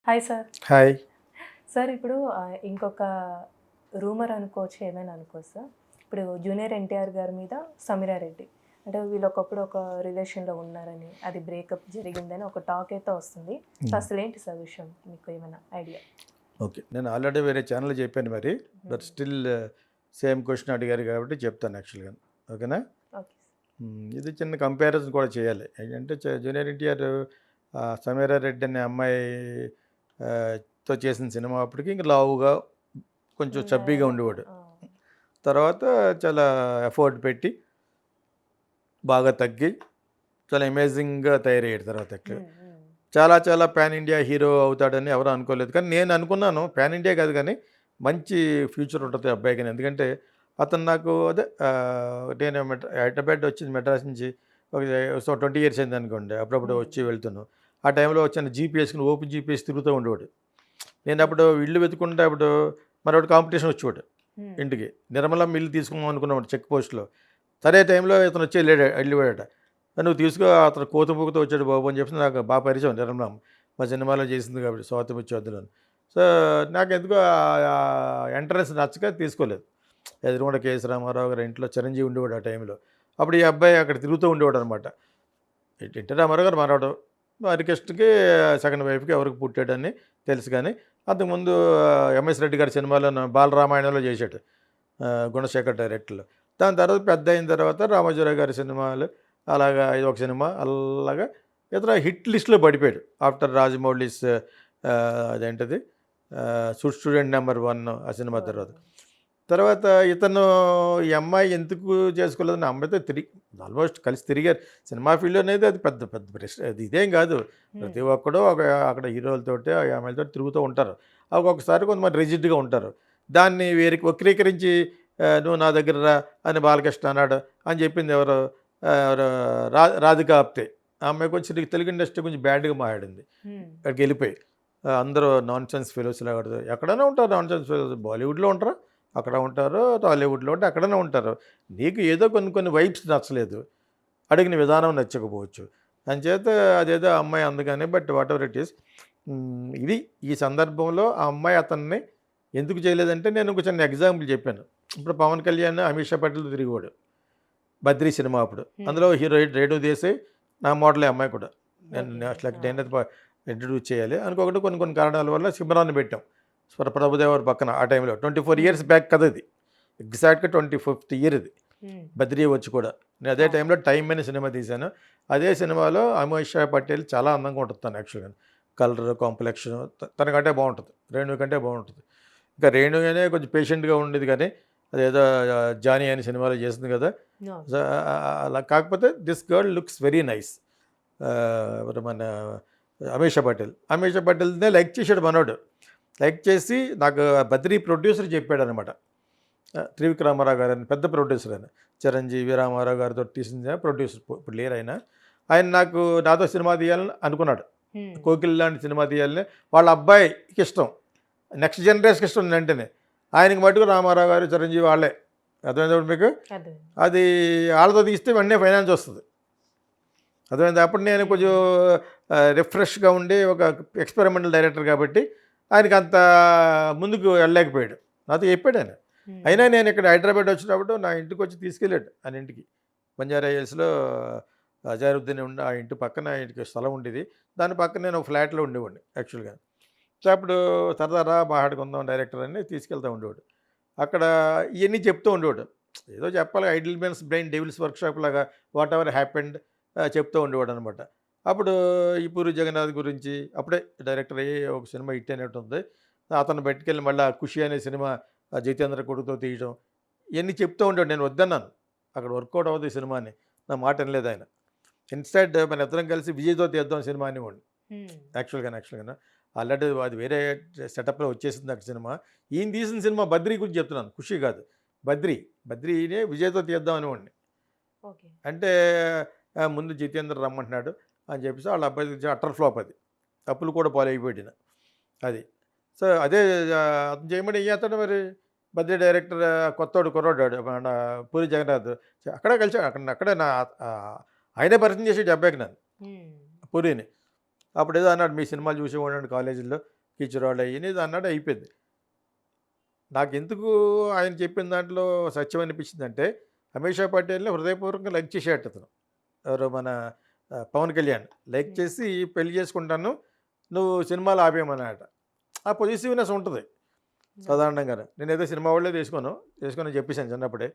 Hi sir. Hi. Sir ఇప్పుడు ఇంకొక rumour అనుకోవచ్చు, ఏమైనా అనుకోవచ్చు సార్. ఇప్పుడు జూనియర్ ఎన్టీఆర్ గారి మీద సమీరా రెడ్డి అంటే వీళ్ళు ఒకప్పుడు ఒక రిలేషన్‌లో ఉన్నారని, అది బ్రేకప్ జరిగిందని ఒక టాక్ అయితే వస్తుంది. సో అసలేంటి సార్ విషయం? మీకు ఏమైనా ఐడియా? ఓకే. నేను ఆల్రెడీ వేరే ఛానల్‌లో చెప్పాను మరి. బట్ స్టిల్ సేమ్ క్వెషన్ అడిగారు కాబట్టి చెప్తాను యాక్చువల్‌గా. ఓకేనా? ఓకే. ఇది చిన్న కంపారిజన్ కూడా చేయాలి. ఏంటంటే జూనియర్ ఎన్టీఆర్ సమీరా రెడ్డి అనే అమ్మాయి తో చేసిన సినిమా అప్పటికి ఇంక లావుగా కొంచెం చబ్బీగా ఉండేవాడు. తర్వాత చాలా ఎఫర్ట్ పెట్టి బాగా తగ్గి చాలా అమేజింగ్‌గా తయారయ్యాడు తర్వాత యాక్చువల్‌గా. చాలా చాలా పాన్ ఇండియా హీరో అవుతాడని ఎవరు అనుకోలేదు. కానీ నేను అనుకున్నాను పాన్ ఇండియా కాదు కానీ మంచి ఫ్యూచర్ ఉంటుంది ఆ అబ్బాయికి. ఎందుకంటే అతను నాకు అదే నేను హైదరాబాద్ వచ్చింది మెడ్రాస్ నుంచి ఒక 20 ఇయర్స్ అయింది అనుకోండి. అప్పుడప్పుడు వచ్చి వెళ్తున్నాను. ఆ టైంలో వచ్చిన జీప్ వేసుకుని ఓపెన్ జీప్ వేసి తిరుగుతూ ఉండేవాడు. నేను అప్పుడు ఇల్లు వెతుకుంటే అప్పుడు మరొకటి కాంపిటీషన్ వచ్చేవాడు ఇంటికి. నిర్మలా మిల్లు తీసుకుందాం అనుకున్నాడు చెక్ పోస్ట్లో. సరే టైంలో ఇతను వచ్చి వెళ్ళిపోయాడట. నువ్వు తీసుకో అతను కోతపూకతో వచ్చాడు బాబు అని చెప్పి నాకు బాగా పరిచయం నిర్మలా. మా సినిమాలో చేసింది కాబట్టి స్వాతంత్ర వద్దులో. సో నాకు ఎందుకో ఎంట్రన్స్ నచ్చక తీసుకోలేదు. ఎదురుగుండా కేఎస్ రామారావు గారి ఇంట్లో చిరంజీవి ఉండేవాడు ఆ టైంలో. అప్పుడు ఈ అబ్బాయి అక్కడ తిరుగుతూ ఉండేవాడు అనమాట. ఎన్టీ రామారావు గారు మనవడు హరికృష్ణకి సెకండ్ వైఫ్కి ఎవరికి పుట్టాడని తెలుసు. కానీ అంతకుముందు ఎంఎస్ రెడ్డి గారి సినిమాలో బాలరామాయణంలో చేశాడు గుణశేఖర్ డైరెక్టర్లో. దాని తర్వాత పెద్ద అయిన తర్వాత రామోజీరావు గారి సినిమాలు అలాగా ఇది ఒక సినిమా అలాగా ఇతర హిట్ లిస్ట్లో పడిపోయాడు ఆఫ్టర్ రాజమౌళిస్ అదేంటది స్టూడెంట్ నెంబర్ 1 ఆ సినిమా తర్వాత ఇతను ఈ అమ్మాయి ఎందుకు చేసుకోలేదని అమ్మాయితో ఆల్మోస్ట్ కలిసి తిరిగారు. సినిమా ఫీల్డ్ అనేది అది పెద్ద పెద్ద అది ఇదేం కాదు. ప్రతి ఒక్కడు అక్కడ హీరోలతోటి ఆ అమ్మాయిలతో తిరుగుతూ ఉంటారు. ఒక్కొక్కసారి కొంతమంది రిజిడ్గా ఉంటారు. దాన్ని వక్రీకరించి నువ్వు నా దగ్గర రా అని బాలకృష్ణ అన్నాడు అని చెప్పింది ఎవరు రాధిక ఆప్తే. ఆ అమ్మాయి కొంచెం తెలుగు ఇండస్ట్రీ కొంచెం బ్యాడ్గా మాట్లాడింది. అక్కడికి వెళ్ళిపోయి అందరూ నాన్ సెన్స్ ఫెలోస్ లాగా ఎక్కడైనా ఉంటారు. నాన్ సెన్స్ ఫెలోస్ బాలీవుడ్లో ఉంటారా, అక్కడ ఉంటారు, టాలీవుడ్లో ఉంటే అక్కడనే ఉంటారు. నీకు ఏదో కొన్ని వైబ్స్ నచ్చలేదు, అడిగిన విధానం నచ్చకపోవచ్చు అంచేత అదేదో అమ్మాయి అందగానే. But whatever it is, ఇది ఈ సందర్భంలో ఆ అమ్మాయి అతన్ని ఎందుకు చేయలేదంటే నేను ఒక చిన్న ఎగ్జాంపుల్ చెప్పాను. ఇప్పుడు పవన్ కళ్యాణ్ అమిషా పటేల్ తిరిగివాడు బద్రీ సినిమా అప్పుడు. అందులో హీరో రేణు దేశాయ్ నా మోడలే అమ్మాయి కూడా. నేను అసలు నేను ఇంట్రడ్యూస్ చేయాలి అనుకోకుండా కొన్ని కారణాల వల్ల సిమరాన్ని పెట్టాం ప్రభుదేవర్ పక్కన. ఆ టైంలో 24 ఇయర్స్ బ్యాక్ కదా ఇది, ఎగ్జాక్ట్గా 25th ఇయర్ ఇది బద్రీ వచ్చి కూడా. నేను అదే టైంలో టైమ్ అనే సినిమా తీశాను. అదే సినిమాలో అమిషా పటేల్ చాలా అందంగా ఉంటుంది తను యాక్చువల్గా. కలర్ కాంప్లెక్షన్ తనకంటే బాగుంటుంది, రేణు కంటే బాగుంటుంది. ఇంకా రేణు అనే కొంచెం పేషెంట్గా ఉండేది కానీ అదేదో జానీ అనే సినిమాలో చేసింది కదా. అలా కాకపోతే this girl looks very nice. మన అమిషా పటేల్నే లైక్ చేశాడు మనోడు. లైక్ చేసి నాకు బద్రీ ప్రొడ్యూసర్ చెప్పాడు అనమాట. త్రివిక్రమ రామారావు గారు అని పెద్ద ప్రొడ్యూసర్ ఆయన, చిరంజీవి రామారావు గారితో తీసిన ప్రొడ్యూసర్ ఇప్పుడు లేరు ఆయన. ఆయన నాతో సినిమా తీయాలని అనుకున్నాడు. కోకిల్ లాంటి సినిమా తీయాలని వాళ్ళ అబ్బాయికి ఇష్టం, నెక్స్ట్ జనరేషన్కి ఇష్టం వెంటనే. ఆయనకి మటుకు రామారావు గారు చిరంజీవి వాళ్ళే. అర్థమైంది మీకు? అది వాళ్ళతో తీస్తే వెంటనే ఫైనాన్స్ వస్తుంది. అర్థమైంది. అప్పుడు నేను కొంచెం రిఫ్రెష్గా ఉండి ఒక ఎక్స్పెరిమెంటల్ డైరెక్టర్ కాబట్టి ఆయనకి అంత ముందుకు వెళ్ళలేకపోయాడు. నాతో చెప్పాడు ఆయన. అయినా నేను ఇక్కడ హైదరాబాద్ వచ్చినప్పుడు నా ఇంటికి వచ్చి తీసుకెళ్ళాడు. ఆయన ఇంటికి బంజారా హిల్స్లో అజారుద్దీన్ ఉండి ఆ ఇంటి పక్కన ఇంటికి స్థలం ఉండేది. దాని పక్కన నేను ఒక ఫ్లాట్లో ఉండేవాడిని యాక్చువల్గా. సో అప్పుడు సరదారా మాట్లాడుకుందాం డైరెక్టర్ అని తీసుకెళ్తూ ఉండేవాడు. అక్కడ ఇవన్నీ చెప్తూ ఉండేవాడు. ఏదో చెప్పాలి, idle men's brain devil's workshop లాగా వాట్ ఎవర్ హ్యాపెండ్ చెప్తూ ఉండేవాడు అనమాట. అప్పుడు ఈ పూరి జగన్నాథ్ గురించి అప్పుడే డైరెక్టర్ అయ్యి ఒక సినిమా హిట్ అయినట్టు ఉంది. అతను బయటికెళ్ళి మళ్ళీ ఖుషి అనే సినిమా జితేంద్ర కొడుకుతో తీయడం ఇవన్నీ చెప్తూ ఉండేవాడు. నేను వద్దన్నాను, అక్కడ వర్కౌట్ అవ్వదు ఈ సినిమా అని. నా మాట వినలేదు ఆయన. ఇన్స్టెడ్ మన ఇద్దరం కలిసి విజయ్తో తీద్దాం సినిమా అనేవాడిని యాక్చువల్గా. ఆల్రెడీ అది వేరే సెటప్లో వచ్చేసింది అక్కడ సినిమా. ఈయన తీసిన సినిమా బద్రీ గురించి చెప్తున్నాను, ఖుషి కాదు. బద్రీనే విజయ్తో తీద్దాం అనేవాడిని. అంటే ముందు జితేంద్ర రమ్మంటున్నాడు అని చెప్పేసి వాళ్ళ అబ్బాయి అటర్ ఫ్లాప్, అది అప్పులు కూడా పాలైపోయిన అది. సో అదే అతను చేయమని అతను మరి బద్రీ డైరెక్టర్ కుర్రోడ్డాడు మన పూరి జగన్నాథ్. అక్కడే కలిసి అక్కడే ఆయనే పరిచయం చేసి అబ్బాయికి నన్ను పూరిని. అప్పుడు ఏదో అన్నాడు, మీ సినిమాలు చూసేవాడు కాలేజీలో కిచిరాళ్ళు అయ్యి ఏదో అన్నాడు, అయిపోయింది. నాకెందుకు ఆయన చెప్పిన దాంట్లో సత్యం అనిపించిందంటే, అమీషా పటేల్ని హృదయపూర్వకంగా లైక్ చేసేట అతను. ఎవరు మన పవన్ కళ్యాణ్ లైక్ చేసి పెళ్లి చేసుకుంటాను, నువ్వు సినిమాలు ఆపేయమన్నాడట. ఆ పొజిటివ్నెస్ ఉంటుంది సాధారణంగానే. నేనేదో సినిమా వాళ్ళే తీసుకొని చెప్పేశాను చిన్నప్పుడే.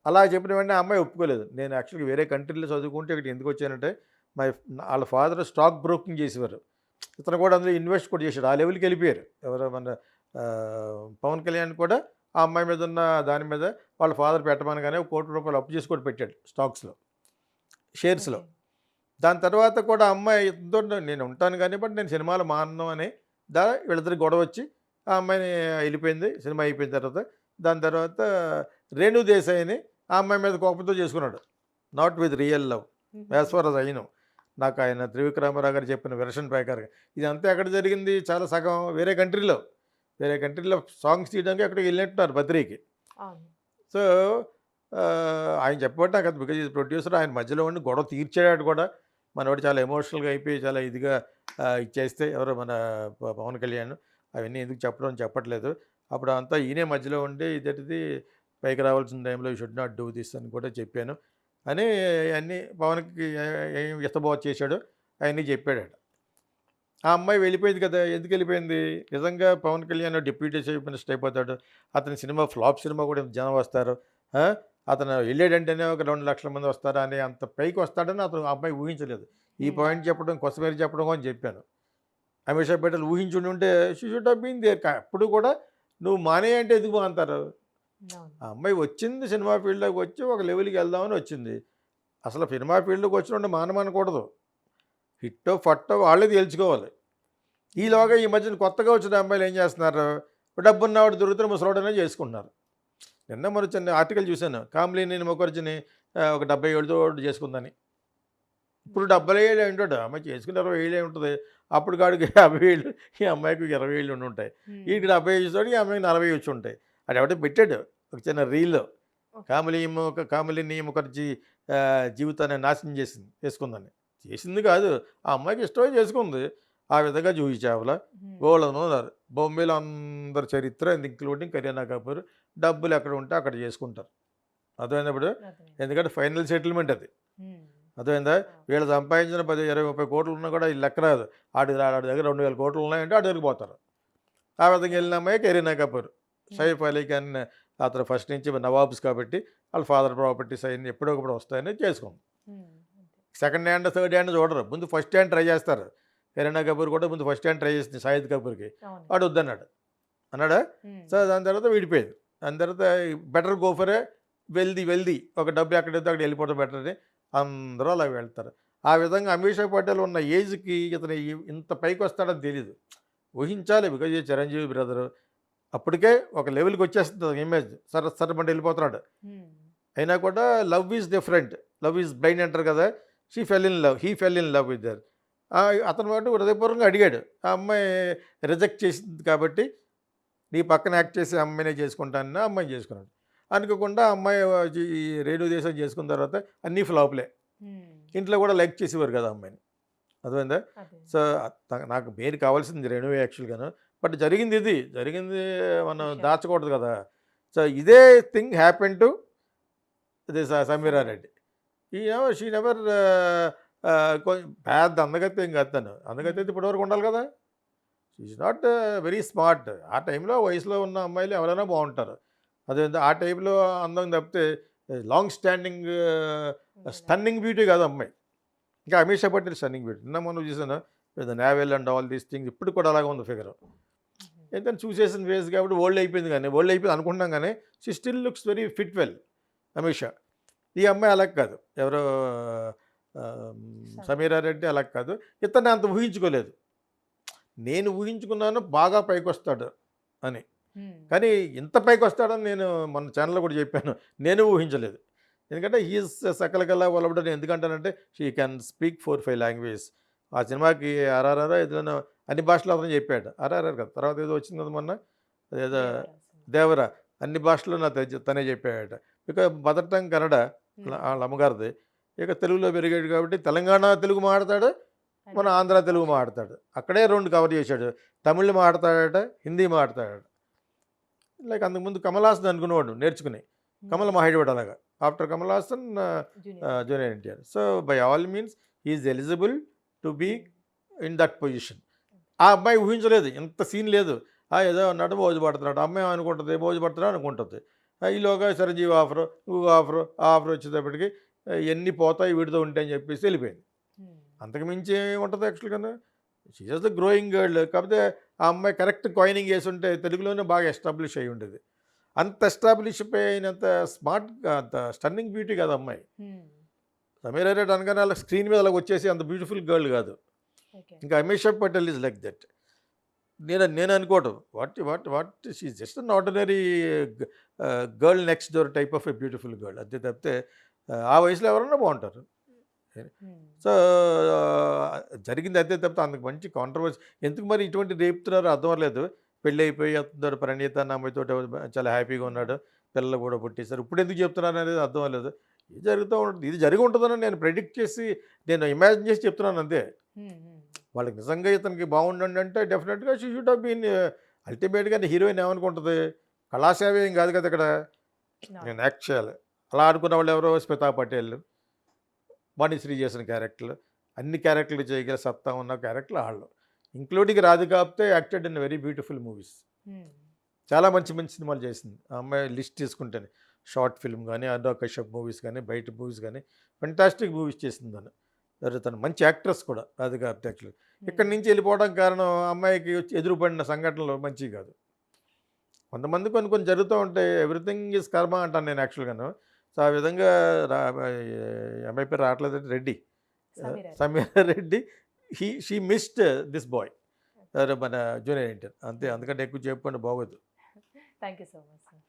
అలా చెప్పిన వెంటనే ఆ అమ్మాయి ఒప్పుకోలేదు. నేను యాక్చువల్గా వేరే కంట్రీలో చదువుకుంటే ఇక్కడ ఎందుకు వచ్చానంటే, మై వాళ్ళ ఫాదర్ స్టాక్ బ్రోకింగ్ చేసేవారు. ఇతను కూడా అందులో ఇన్వెస్ట్ కూడా చేశాడు. ఆ లెవెల్కి వెళ్ళిపోయారు. ఎవరో మన పవన్ కళ్యాణ్ కూడా ఆ అమ్మాయి మీద ఉన్న దాని మీద వాళ్ళ ఫాదర్ పెట్టమనగానే ₹1,00,00,000 అప్పు చేసి కూడా పెట్టాడు స్టాక్స్లో, షేర్స్లో. దాని తర్వాత కూడా అమ్మాయి ఇతనితో నేను ఉంటాను కానీ బట్ నేను సినిమాలు మానను అని వీళ్ళిద్దరికి గొడవ వచ్చి ఆ అమ్మాయిని వెళ్ళిపోయింది. సినిమా అయిపోయిన తర్వాత దాని తర్వాత రేణు దేశాయిని ఆ అమ్మాయి మీద కోపంతో చేసుకున్నాడు. Not with real love as far as I know. నాకు ఆయన త్రివిక్రమరావు గారు చెప్పిన వెర్షన్ ప్రకారం ఇదంతా ఎక్కడ జరిగింది, చాలా సగం వేరే కంట్రీలో సాంగ్స్ తీయడానికి అక్కడికి వెళ్ళినట్టున్నారు బద్రీకి. సో ఆయన చెప్పబట్టి నాకు అది బికాజ్ ఈజ్ ప్రొడ్యూసర్, ఆయన మధ్యలో ఉండి గొడవ తీర్చాడు కూడా. మనవాడు చాలా ఎమోషనల్గా అయిపోయి చాలా ఇదిగా ఇచ్చేస్తే ఎవరో మన పవన్ కళ్యాణ్ అవన్నీ ఎందుకు చెప్పట్లేదు. అప్పుడు అంతా ఈయనే మధ్యలో ఉండి ఇదేంటిది పైకి రావాల్సిన టైంలో you should not do this అని కూడా చెప్పాను అని అన్నీ పవన్కి ఏం ఇష్టబోధ చేశాడు అవన్నీ చెప్పాడట. ఆ అమ్మాయి వెళ్ళిపోయింది కదా, ఎందుకు వెళ్ళిపోయింది? నిజంగా Pawan Kalyan deputy chief minister అయిపోతాడు, అతని సినిమా ఫ్లాప్ సినిమా కూడా జనం వస్తారు, అతను వెళ్ళాడంటేనే ఒక 2,00,000 మంది వస్తారా అని అంత పైకి వస్తాడని అతను ఆ అమ్మాయి ఊహించలేదు. ఈ పాయింట్ చెప్పడం కొసమేరి చెప్పడం అని చెప్పాను. అమీషా పటేల్ ఊహించుండి ఉంటే she should have been there. అప్పుడు కూడా నువ్వు మానేయ అంటే ఎందుకు మానుతారు? ఆ అమ్మాయి వచ్చింది సినిమా ఫీల్డ్లోకి వచ్చి ఒక లెవెల్కి వెళ్దామని వచ్చింది. అసలు సినిమా ఫీల్డ్కి వచ్చినప్పుడు మానమనకూడదు. హిట్టో ఫట్టో వాళ్ళే తేల్చుకోవాలి. ఈలోగా ఈ మధ్యన కొత్తగా వచ్చిన అమ్మాయిలు ఏం చేస్తున్నారు, డబ్బున్నవాడు దొరుకుతున్న ముసలోడనే చేసుకుంటున్నారు. నిన్న మన చిన్న ఆర్టికల్ చూశాను, కామ్లీని ముఖర్జీని ఒక 70 ఏళ్ళతో చేసుకుందని. ఇప్పుడు 70 ఏళ్ళు ఉంటాడు, అమ్మాయి చేసుకుని 20 ఏళ్ళే ఉంటుంది. అప్పుడు కాడికి 50 ఏళ్ళు, ఈ అమ్మాయికి 20 ఏళ్ళు ఉండి ఉంటాయి. వీడికి 70 వచ్చేటోడు ఈ అమ్మాయికి 40 వచ్చి ఉంటాయి. అది ఎవడో పెట్టాడు ఒక చిన్న రీల్లో, కామిలిని ముఖర్జీ జీవితాన్ని నాశనం చేసుకుందని. చేసింది కాదు, ఆ అమ్మాయికి ఇష్టమే చేసుకుంది. ఆ విధంగా చూపించావుల గోళ్ళను ఉన్నారు బొంబేలో అందరు చరిత్ర, ఇంక్లూడింగ్ కరీనా కపూర్. డబ్బులు ఎక్కడ ఉంటే అక్కడ చేసుకుంటారు. అర్థమైనప్పుడు ఎందుకంటే ఫైనల్ సెటిల్మెంట్ అది. అర్థమైందా? వీళ్ళు సంపాదించిన 10, 20, 30 కోట్లు ఉన్నా కూడా ఈ లెక్క రాదు. ఆడి దగ్గర 2,000 కోట్లు ఉన్నాయంటే ఆడి దగ్గరికి పోతారు. ఆ విధంగా వెళ్ళిన అమ్మాయి కరీనా కపూర్. సైఫ్ అలీ ఖాన్ అతను ఫస్ట్ నుంచి నవాబ్స్ కాబట్టి వాళ్ళ ఫాదర్ ప్రాపర్టీస్ అవన్నీ ఎప్పుడొకప్పుడు వస్తాయని చేసుకుంది. సెకండ్ హ్యాండ్ థర్డ్ హ్యాండ్ చూడరు, ముందు ఫస్ట్ హ్యాండ్ ట్రై చేస్తారు. కరీనా కపూర్ కూడా ముందు ఫస్ట్ హ్యాండ్ ట్రై చేసింది షాహిద్ కపూర్కి, వాడు వద్దన్నాడా. సో దాని తర్వాత విడిపోయింది. దాని తర్వాత బెటర్ గోఫరే వెల్ది ఒక డబ్బు ఎక్కడైతే అక్కడ వెళ్ళిపోవడం బెటర్ అని అందరూ అలా వెళ్తారు. ఆ విధంగా అమీషా పటేల్ ఉన్న ఏజ్కి ఇతను ఇంత పైకి వస్తాడని తెలీదు. ఊహించాలి, బికాజ్ ఈ చిరంజీవి బ్రదరు అప్పటికే ఒక లెవెల్కి వచ్చేస్తుంది ఇమేజ్, సరమంటే వెళ్ళిపోతున్నాడు. అయినా కూడా love is different, love is blind అంటారు కదా. He fell in love with their. అతను వాటి హృదయపూర్వకంగా అడిగాడు. ఆ అమ్మాయి రిజెక్ట్ చేసింది కాబట్టి నీ పక్కన యాక్ట్ చేసే అమ్మాయినే చేసుకుంటానని ఆ అమ్మాయి చేసుకున్నాడు. అనుకోకుండా అమ్మాయి ఈ రేడియో దేశం చేసుకున్న తర్వాత అన్నీ ఫ్లాప్లే. ఇంట్లో కూడా లైక్ చేసేవారు కదా అమ్మాయిని. అర్థమైందా? సో నాకు మెయిన్ కావాల్సింది రేణువే యాక్చువల్గాను. బట్ జరిగింది మనం దాచకూడదు కదా. సో ఇదే thing happen to Sameera Reddy. She never పెద్ద అందగత్తే ఏం కాదు తను. అందగత్తే ఇప్పటివరకు ఉండాలి కదా. She not very smart. ఆ టైంలో వయసులో ఉన్న అమ్మాయిలు ఎవరైనా బాగుంటారు. అదే ఆ టైంలో అందం తప్పితే లాంగ్ స్టాండింగ్ స్టన్నింగ్ బ్యూటీ కాదు అమ్మాయి. ఇంకా అమీషా పటేల్ స్టన్నింగ్ బ్యూటీ. నిన్న మనం చూసాను with navel and all these things. ఇప్పుడు కూడా అలాగే ఉంది ఫిగర్. ఎందుకంటే చూసేసిన ఫేస్ కాబట్టి ఓల్డ్ అయిపోయింది అనుకుంటున్నాం కానీ she still looks very fit well Ameesha. ఈ అమ్మాయి అలా కాదు, ఎవరో సమీరా రెడ్డి అలా కాదు. ఇతన్ని అంత ఊహించుకోలేదు. నేను ఊహించుకున్నాను బాగా పైకి వస్తాడు అని, కానీ ఇంత పైకి వస్తాడని నేను మన ఛానల్లో కూడా చెప్పాను. నేను ఊహించలేదు. ఎందుకంటే హీఈస్ సకలకల్లా వలబడని. ఎందుకంటానంటే షీ క్యాన్ స్పీక్ 4-5 లాంగ్వేజ్. ఆ సినిమాకి ఆర్ఆర్ఆర్ ఏదైనా అన్ని భాషలో అతను చెప్పాడు. ఆర్ఆర్ఆర్ కదా, తర్వాత ఏదో వచ్చింది కదా మొన్న, అదేదో దేవరా, అన్ని భాషలో తనే చెప్పాడట. ఇక మదర్ టంగ్ కన్నడ వాళ్ళ అమ్మగారిది. ఇక తెలుగులో పెరిగాడు కాబట్టి తెలంగాణ తెలుగు మాట్లాడతాడు, మన ఆంధ్ర తెలుగు మాట్లాడతాడు. అక్కడే 2 కవర్ చేశాడు. తమిళ్ మాట్లాడతాడట, హిందీ మాట్లాడతాడట. లైక్ అంతకుముందు కమల్ హాసన్ అనుకునేవాడు నేర్చుకుని. కమల్ మాట్లాడేవాడు అలాగా. After Kamal Haasan junior NTR. So by all means he is eligible to be in that position. ఆ అబ్బాయి ఊహించలేదు, ఇంత సీన్ లేదు. ఏదో అన్నాడు, మోజు పడుతున్నాడు. అమ్మాయి అనుకుంటుంది మోజు పడుతున్నాడు అనుకుంటుంది. ఈలోగా చిరంజీవి ఆఫరు, ఇంకొక ఆఫరు, ఆ ఆఫర్ వచ్చేటప్పటికి ఎన్ని పోతాయి వీడితో ఉంటే అని చెప్పేసి వెళ్ళిపోయింది. అంతకు మించి ఏముంటుంది యాక్చువల్గా. She is the growing girl. కాకపోతే ఆ అమ్మాయి కరెక్ట్ కాయినింగ్ వేసి ఉంటే తెలుగులోనే బాగా ఎస్టాబ్లిష్ అయి ఉండేది. అంత ఎస్టాబ్లిష్ అయినంత స్మార్ట్, అంత స్టన్నింగ్ బ్యూటీ కాదు అమ్మాయి. సమీరా రెడ్డి అనగానే అలా స్క్రీన్ మీద అలా వచ్చేసి అంత బ్యూటిఫుల్ గర్ల్ కాదు. ఇంకా Ameesha Patel is like that. నేను అనుకోవటం what what what she just an ordinary girl next door type of a beautiful girl. అంతే తప్పితే ఆ వయసులో ఎవరన్నా బాగుంటారు. సో జరిగింది అంతే తప్పితే అందుకు మంచి కాంట్రవర్సీ. ఎందుకు మరి ఇటువంటి రేపుతున్నారో అర్థం అవ్వలేదు. పెళ్ళి అయిపోయి అతను ప్రణీత అన్న అమ్మాయితో చాలా హ్యాపీగా ఉన్నాడు, పిల్లలు కూడా పుట్టేశారు. ఇప్పుడు ఎందుకు చెప్తున్నాను అనేది అర్థం అవ్వలేదు. ఇది జరుగుతూ ఉంటుంది, ఇది జరిగి ఉంటుందని నేను ప్రెడిక్ట్ చేసి, నేను ఇమాజిన్ చేసి చెప్తున్నాను అంతే. వాళ్ళకి నిజంగా ఇతనికి బాగుండండి అంటే డెఫినెట్గా షీ షుడ్ హావ్ బీన్. అల్టిమేట్గా హీరోయిన్ ఏమనుకుంటుంది, కళాసేవ ఏం కాదు కదా ఇక్కడ, నేను యాక్ట్ చేయాలి. అలా అనుకున్న వాళ్ళు ఎవరో స్మితా పటేల్, వాణిశ్రీ చేసిన క్యారెక్టర్లు, అన్ని క్యారెక్టర్లు చేయగల సత్తా ఉన్న క్యారెక్టర్లు వాళ్ళు, including Radhika Apte acted in very beautiful movies. చాలా మంచి మంచి సినిమాలు చేసింది ఆ అమ్మాయి. లిస్ట్ తీసుకుంటేనే షార్ట్ ఫిల్మ్ కానీ, అనురాగ్ కశ్యప్ మూవీస్ కానీ, బయట మూవీస్ కానీ ఫెంటాస్టిక్ మూవీస్ చేసింది తను. తను మంచి యాక్ట్రెస్ కూడా రాధిక ఆప్తే. యాక్చువల్లీ ఇక్కడి నుంచి వెళ్ళిపోవడం కారణం అమ్మాయికి వచ్చి ఎదురుపడిన సంఘటనలు మంచివి కాదు. కొంతమంది కొన్ని కొన్ని జరుగుతూ ఉంటాయి. ఎవ్రీథింగ్ ఈజ్ కర్మ అంటాను నేను యాక్చువల్గాను. సో ఆ విధంగా అమ్మాయి పేరు రావట్లేదు, Reddy, Sameera Reddy, she missed this boy, మన జూనియర్ ఎన్టీఆర్. అంతే, అందుకంటే ఎక్కువ చెప్పుకోండి బాగోదు. Thank you so much sir.